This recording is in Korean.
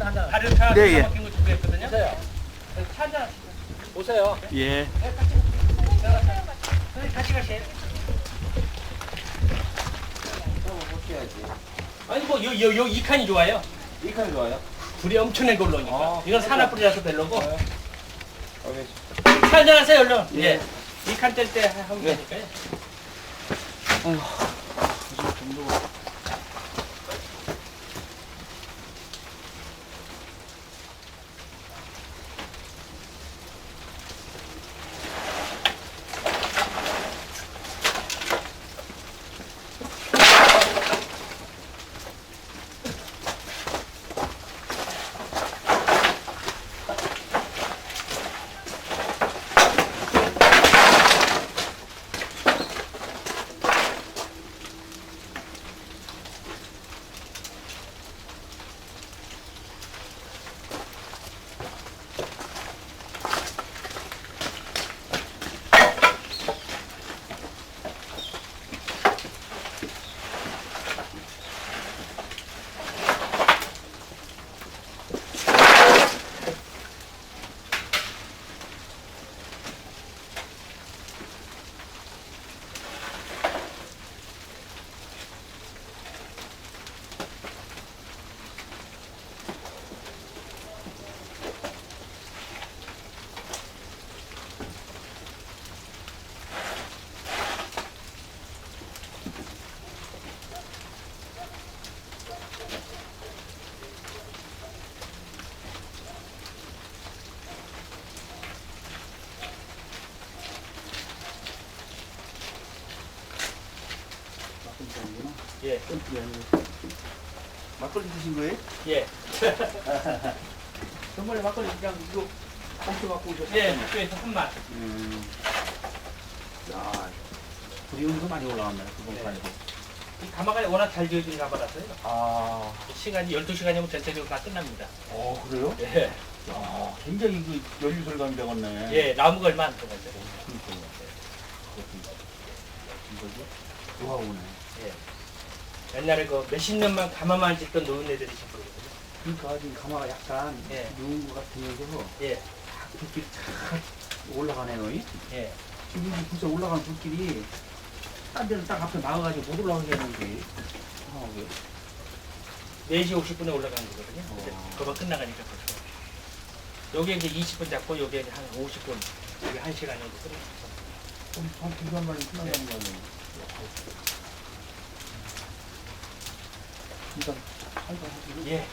하나. 다른 네, 예. 막힌 거 준비했거든요. 오세요. 차 한잔 하시죠. 오세요. 예. 선생님 같이 가세요. 어떻게 해야지? 아니 뭐 이 칸이 좋아요. 이 칸이 좋아요? 불이 엄청나게 올라오니까. 아, 이건 산화불이라서 별로고. 오케이. 차 한잔 하세요 얼른. 예. 예. 이 칸 뗄 때 하면 네. 되니까요. 예. 막걸리 드신 거예요? 예. 정말에 막걸리 그냥 이거 엄청 갖고 오셨어요? 예. 학교에서 한 맛. 야, 불이 온도 많이 올라갔네, 그번 네. 판에도. 이 가마가 워낙 잘 지어진 가마라서요. 아, 시간이 12시간이면 전체적으로 다 끝납니다. 그래요? 예. 야, 굉장히 그 연료설감이 되겠네. 예. 나무가 얼마 안 들어가죠. 그러니까요. 이거지? 좋아오네. 예. 옛날에 그 몇십 년만 가마만 짓던 노인네들이 짓 거거든요. 그러니까 지금 가마가 약간 예. 누운 것 같으면서 예. 불길이 쫙 올라가네요. 이? 예. 지금 진짜 올라가는 불길이 딴 데는 딱 앞에 막아가지고 못 올라가게 하는데 이상하게. 4시 50분에 올라가는 거거든요. 근데 그거 끝나가니까 그렇죠. 여기 이제 20분 잡고 여기 이제 한 50분, 여기 1시간 정도 끝났어. 그럼 한 2시간 만에 끝나는 거 아니에요? 일단 한잔 하시고. 예.